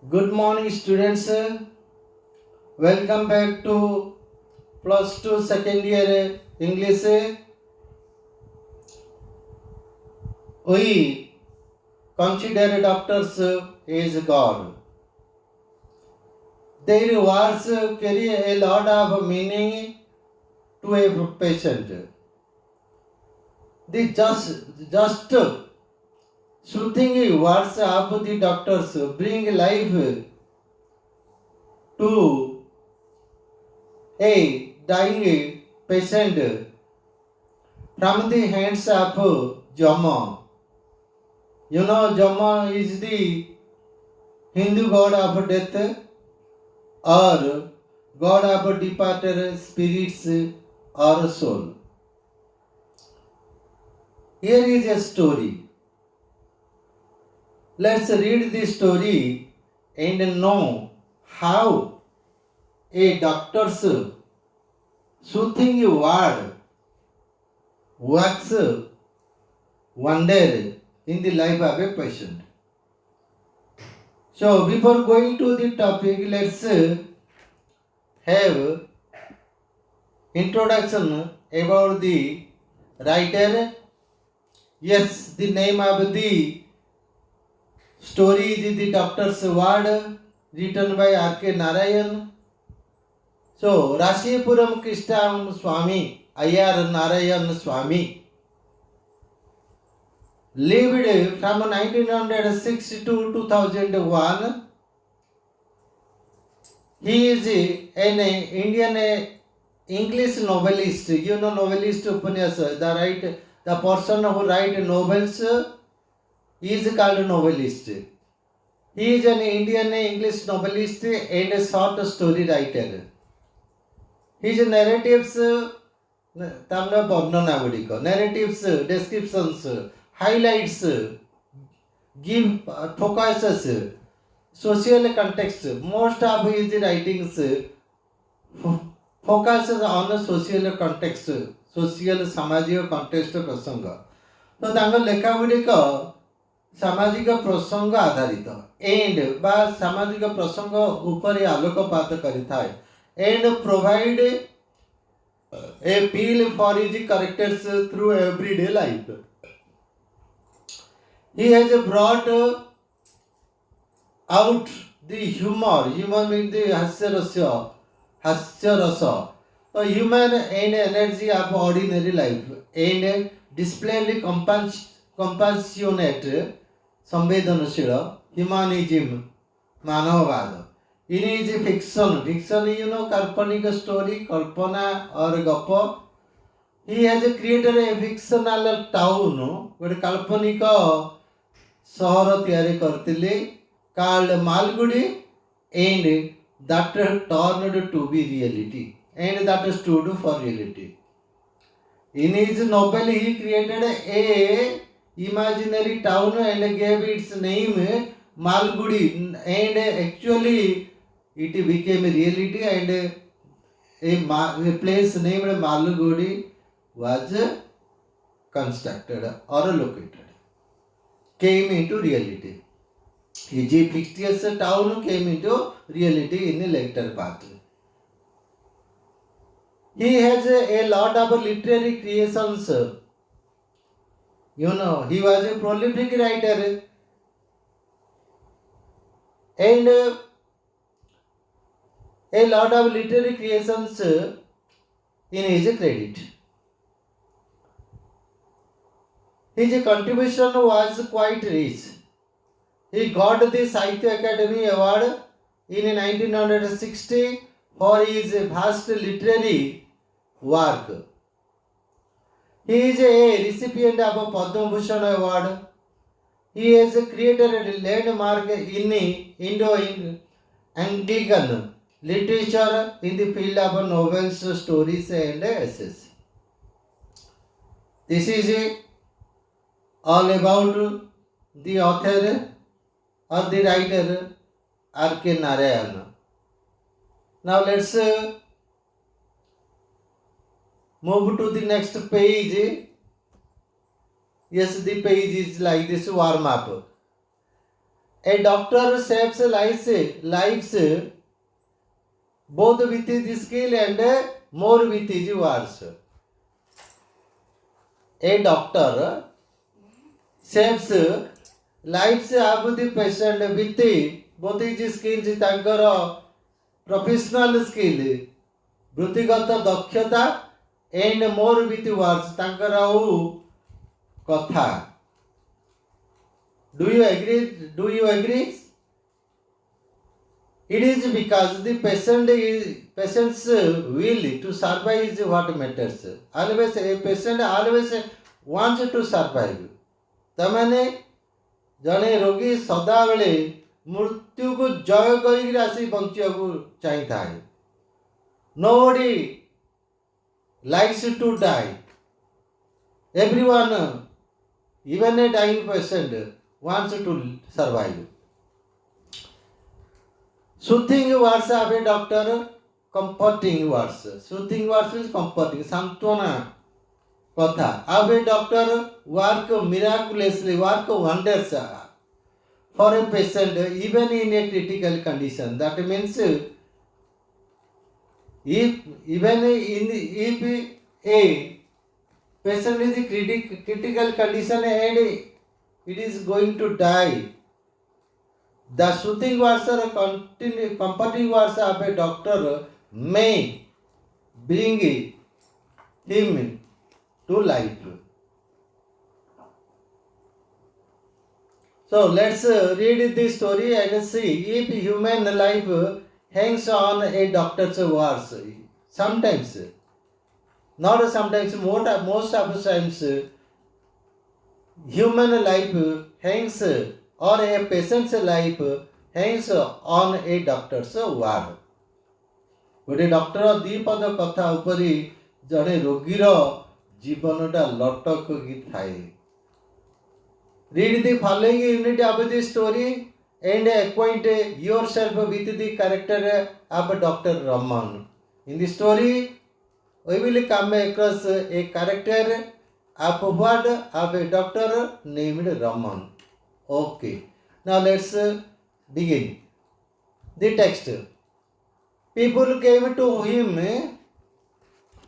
Good morning, students. Welcome back to plus two second year English. We consider doctors as God. Their words carry a lot of meaning to a patient. The just soothing words of the doctors bring life to a dying patient from the hands of Jama. You know, Jama is the Hindu god of death or god of departed spirits or soul. Here is a story. Let's read the story and know how a doctor's soothing word works wonder in the life of a patient. So before going to the topic, let's have introduction about the writer. Yes, the name of the story is the Doctor's Word, written by R.K. Narayan. So Rashipuram Krishna Swami, I.R. Narayan Swami, lived from 1906 to 2001. He is an Indian English novelist. You know novelist Upanyas, the person who write novels is called novelist. He is an Indian English novelist and a short story writer. His narratives, तामरा वर्णना गुड़िक narratives, descriptions, highlights, give focuses, social context. Most of his writings focuses on social context, social सामाजिक context प्रसंग. तो तांकर लेखा गुड़िक सामाजिक प्रसंग आधारित and बा सामाजिक प्रसंग ऊपर आलोकपात करिथाय and provide a feel for his characters through everyday life. He has brought out the humor means the hasya rasa, a human and energy of ordinary life and displayed compassionate संवेदनशील humanism मानववाद. In his fiction, you know, काल्पनिक story, कल्पना और गप. He has created a fictional town, ଗୋଟେ काल्पनिक सहर तैयारी करथिले called Malgudi, and that turned to be reality and that stood for reality. In his novel, he created a imaginary town and gave its name Malgudi, and actually it became a reality, and a place named Malgudi was constructed or located, came into reality. His fictitious town came into reality in a later part. He has a lot of literary creations. You know, he was a prolific writer and a lot of literary creations in his credit. His contribution was quite rich. He got the Sahitya Academy Award in 1960 for his vast literary work. He is a recipient of a Padma Bhushan Award. He has created a landmark in Indo-Anglican literature in the field of novels, stories and essays. This is all about the author or the writer R.K. Narayan. Now let's move to the next page. Yes, the page is like this warm up. A doctor saves lives both with his skill and more with his words. A doctor saves lives of the patient with both his skills, ତାଙ୍କର professional skill, ବୃତ୍ତିଗତ ଦକ୍ଷତା and more with words, ତାଙ୍କର ଆଉ କଥା. Do you agree? It is because the patient's will to survive is what matters. Always a patient always wants to survive. तमाने जड़े रोगी सदाबले मृत्यु को जय कर आसी बंचा को चाहिए. Nobody likes to die. Everyone, even a dying patient, wants to survive. Soothing words of a doctor, comforting words. Soothing words is comforting. Santwana katha. Of a doctor work miraculously, work wonders for a patient even in a critical condition. That means if a patient is in critical condition and it is going to die, the soothing words or comforting words of a doctor may bring him to life. So let's read this story and see if human life hangs on a doctor's words. Sometimes, not sometimes, most of the times, human life hangs or a patient's life hangs on a doctor's word. गोटे doctor दीपद कथा उपरी जड़े रोगीर जीवनटा लटक थाए. Read the following unit of the story and acquaint yourself with the character of Dr. Raman. In the story, we will come across a character upward of a doctor named Raman. Okay, now let's begin. The text. People came to him,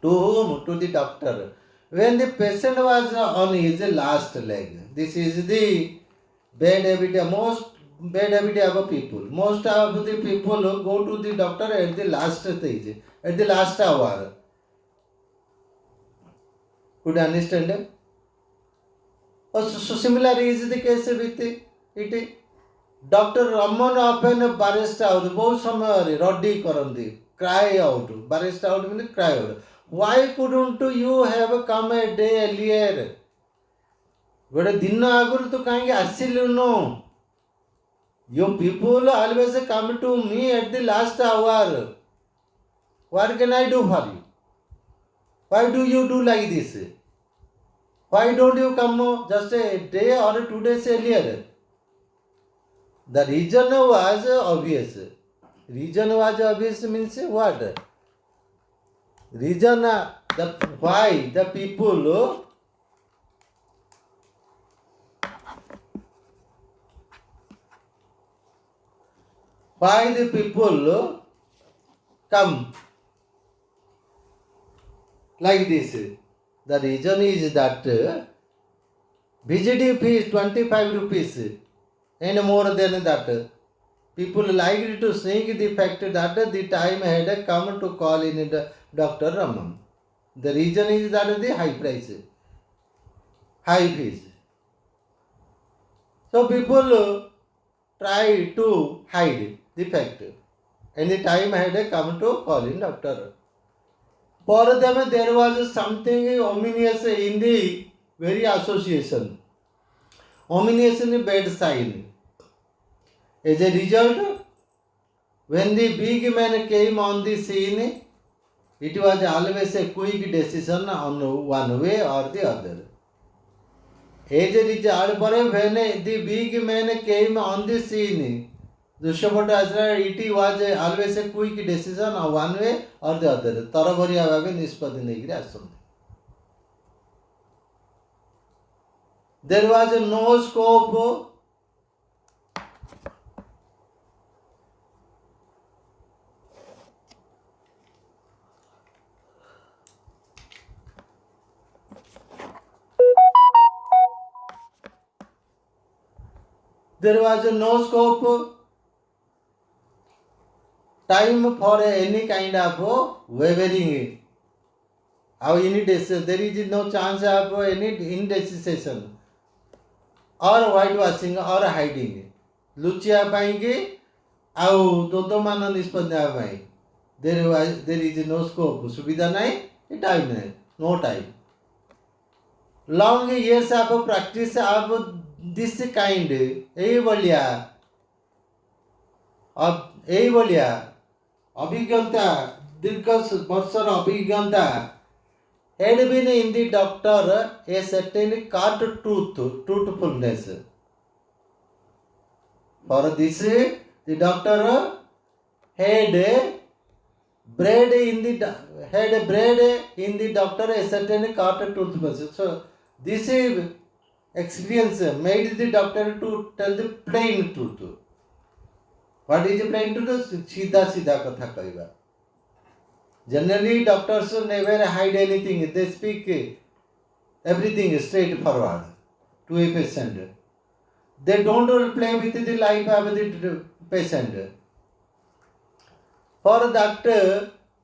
to whom? To the doctor, when the patient was on his last leg. This is the bad habit, most bad habit of people. Most of the people go to the doctor at the last stage, at the last hour. Could you understand? So similar is the case with it. Dr. Raman often burst out, बहुत समय रड्डी करंदी, cry out, burst out means cry out. Why couldn't you have come a day earlier? गोटे दिन आगुरी तो कहीं आसिलुनो. You people always come to me at the last hour. What can I do for you? Why do you do like this? Why don't you come just a day or 2 days earlier? The reason was obvious. Reason was obvious means what? Reason why the people come like this. The reason is that visiting fee is 25 rupees and more than that. People liked to sing the fact that the time had come to call in Dr. Raman. The reason is that the high price, high fees. So people try to hide the fact and the time had come to call in doctor. For them there was something ominous in the very association. Ominous in bad sign. As a result, when the big man came on the scene, it was always a quick decision on one way or the other. As a result, when the big man came on the scene, it was always a quick decision on one way or the other. तरबरिया भावे निष्पत्ति नेइकिरि आसंती. There was no scope There was no scope, time for any kind of wavering. There is no chance of any indecision or whitewashing or hiding. Lucia Paingi, au Totoman Nispanavai. There is no scope. Subida nai, time nai, no time. Long years of practice of this kind, এইভଳିଆ অভিজ্ঞতা দীর্ঘ বর্ষর অভিজ্ঞতা had been in the doctor a certain cart truthfulness. For this, the doctor had bred in the doctor a certain cart truthfulness. So this experience made the doctor to tell the plain truth. What is the plain truth? सीधा कथा कहवा. Generally, doctors never hide anything. They speak everything straightforward to a patient. They don't play with the life of the patient. For that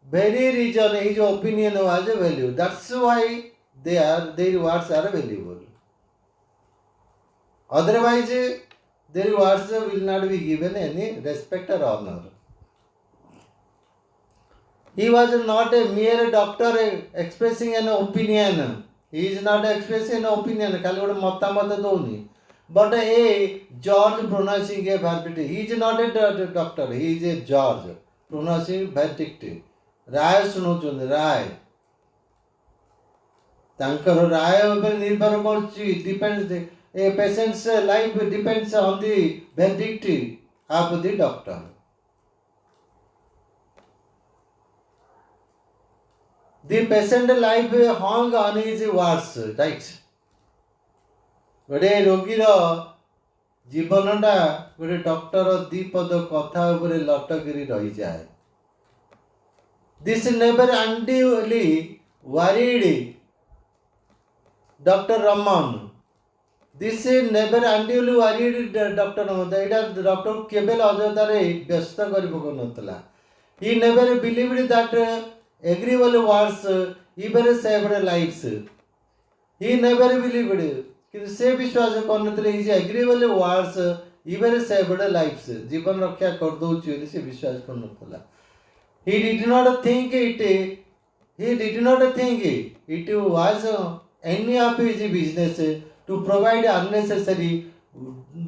very reason, his opinion was valued. That's why their words are valuable. Otherwise, their words will not be given any respect or honor. He was not a mere doctor expressing an opinion. He is not expressing an opinion. But a judge pronouncing a verdict. He is not a doctor. He is a judge pronouncing verdict. Rai sunuchund rai. Tankar rai upare nirbhar korchi depends. A patient's life depends on the verdict of the doctor. The patient life hung on his words, right? गोटे रोगी जीवनटा गोटे doctor दीपद कथा लटकिरी रही जाए. This never unduly worried Dr. Raman. This never unduly worried Dr. Raman. Etah doctor केवल अजतारे व्यस्त करि पकनतला. He never believed that agreeable words even saved lives. He never believed. कि से विश्वास करनतले is agreeable words even saved lifes जीवन रक्षा कर दोछि बोली से विश्वास करनतला. He did not think it was any of his business to provide unnecessary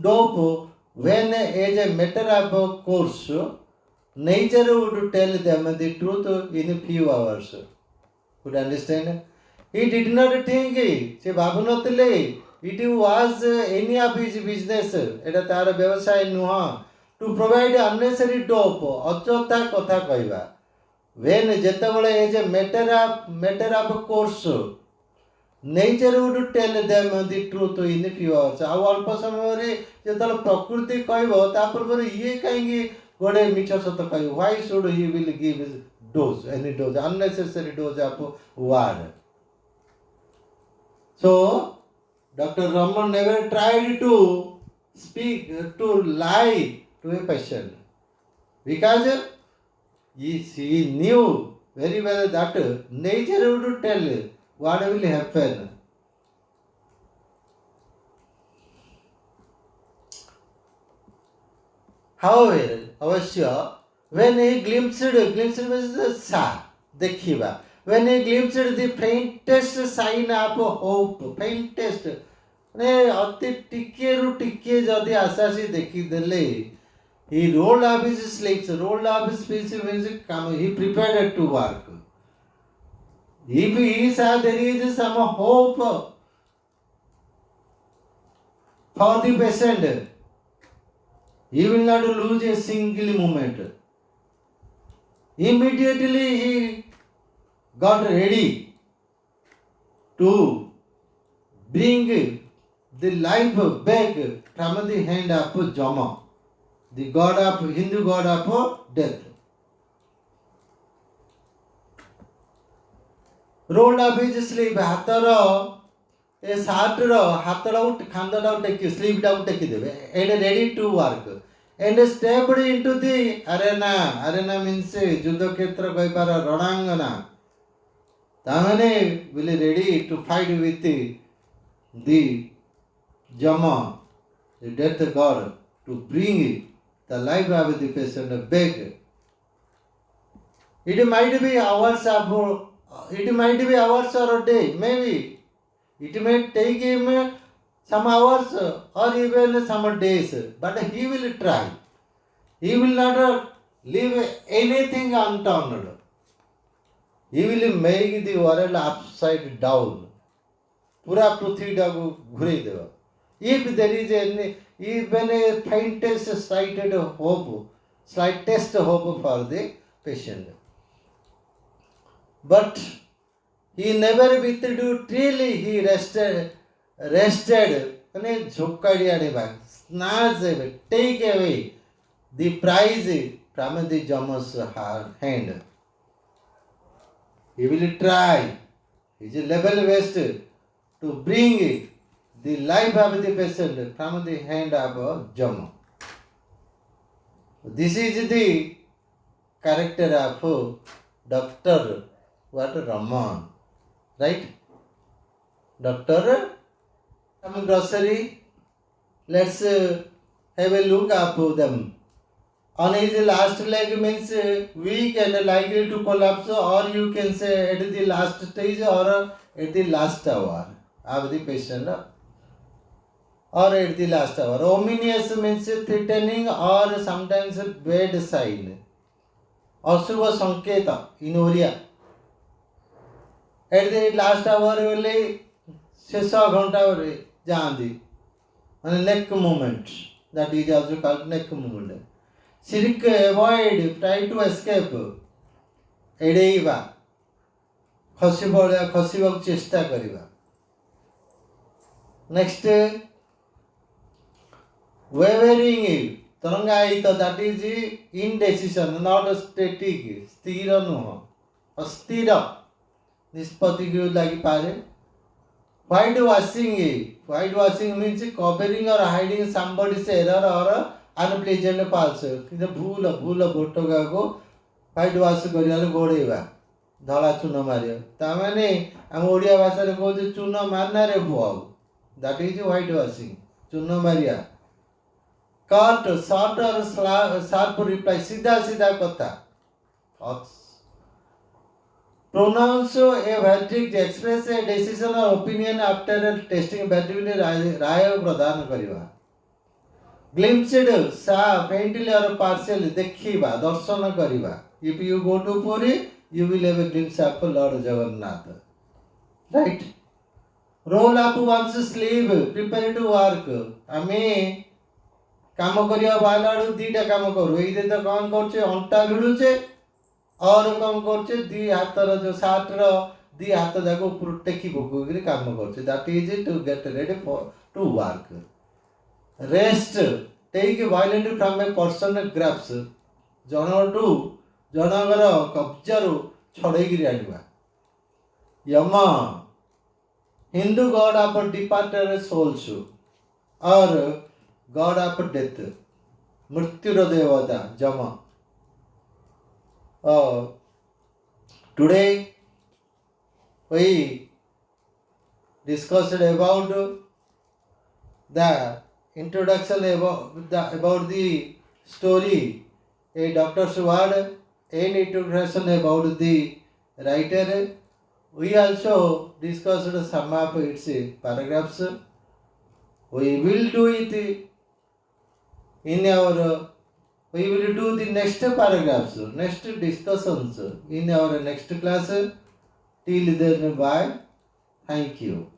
dope when as a matter of course nature would tell them the truth in a few hours. Could understand? He did not think से भावुनतले it was any of his business. एटा तार व्यवसाय नुह to provide unnecessary dope अचोता कथा कहवा. When जेतबळे as a matter of course nature would tell them the truth in a few hours. आ अल्प समय रे जेतल प्रकृति कहबो ता पूर्व ये कहीं गोटे मिछ सत कहबो. Why should he will give dose any dose unnecessary dose of word? So Dr. Raman never tried to lie to a patient because he knew very well that nature would tell what will happen. However, avashya, when he glimpsed means sa dekhiba. When he glimpsed the faintest sign of hope, faintest ने अति टिके रु टिके जदि आशासी देखी देले, he rolled up his sleeves. Rolled up his sleeves means he prepared to work. If he saw there is some hope for the patient, he will not lose a single moment. Immediately he got ready to bring the life back from the hand of Jama, the Hindu god of death. Rolled up his sleeve, हातर ए shirt रो हाथटा खांदटा टेकी स्लीवटा टेकी देबे and ready to work and stepped into the arena means युद्ध क्षेत्र कहि पार रणांगना तामाने will ready to fight with the Yama, the death god, to bring the life of the patient back. It might be hours or a day, maybe. It may take him some hours or even some days, but he will try. He will not leave anything unturned. He will make the world upside down. पूरा पृथ्वी को घुरे देवा. If there is even a slightest hope for the patient. But he never withdrew till he rested, snatch away, take away the prize from the Yama's hand. He will try his level best to bring the life of the patient from the hand of Yama. This is the character of Dr. Raman, right? Dr. Some grocery. Let's have a look at them. On his last leg means weak and likely to collapse, or you can say at the last stage or at the last hour of the patient. Or at the last hour. Ominous means threatening or sometimes bad sign. Ashubha sanketa in Oriya. At the last hour vele shesha ghanta re jaandi. And neck movement. That is also called neck movement. Shirk avoid, try to escape. Edeiva. खसिबाक चेष्टा करिबा. Next wavering तरंगायित, that is indecision, not static, स्थिर नुह, अस्थिर निष्पत्ति को लगी पारे. White washing means covering or hiding somebody's error or unpleasant pulse. किंतु भूल भोटका को white wash करिया गोड़ेबा धला चून मारिया. तामाने हम ओडिया भाषा रे कहते चून मारना रे बुआ. That is white washing, चून Maria. Cut, short or sharp reply, सीधा कथा. Pronounce a verdict, express a decision or opinion after testing verdict राय प्रदान करिवा. Glimpsed, saw, faintly or partially देखिबा, दर्शन करिबा. If you go to Puri, you will have a glimpse of Lord Jagannath. Right? Roll up one's sleeve, prepare to work. आमे काम करिया बालाडू दीटा काम करू. एइदे तो कौन करछे अंटा भिडुछे और कौन करछे दी हातर जो सार्ट रो दी हाथ जाको ऊपर टेकी बकुगिरी काम करछे. That is to get ready for to work. Wrest, take violent from a person grasps. जनगर कब्जारू छड़ेगिरी आनिबा. Yama Hindu god of departed souls और God of death, मृत्युर देवता Yama. Today we discussed about the introduction about the story, a doctor's word, and introduction about the writer. We also discussed some of its paragraphs. We will do it we will do the next paragraphs, next discussions in our next class. Till then, bye. Thank you.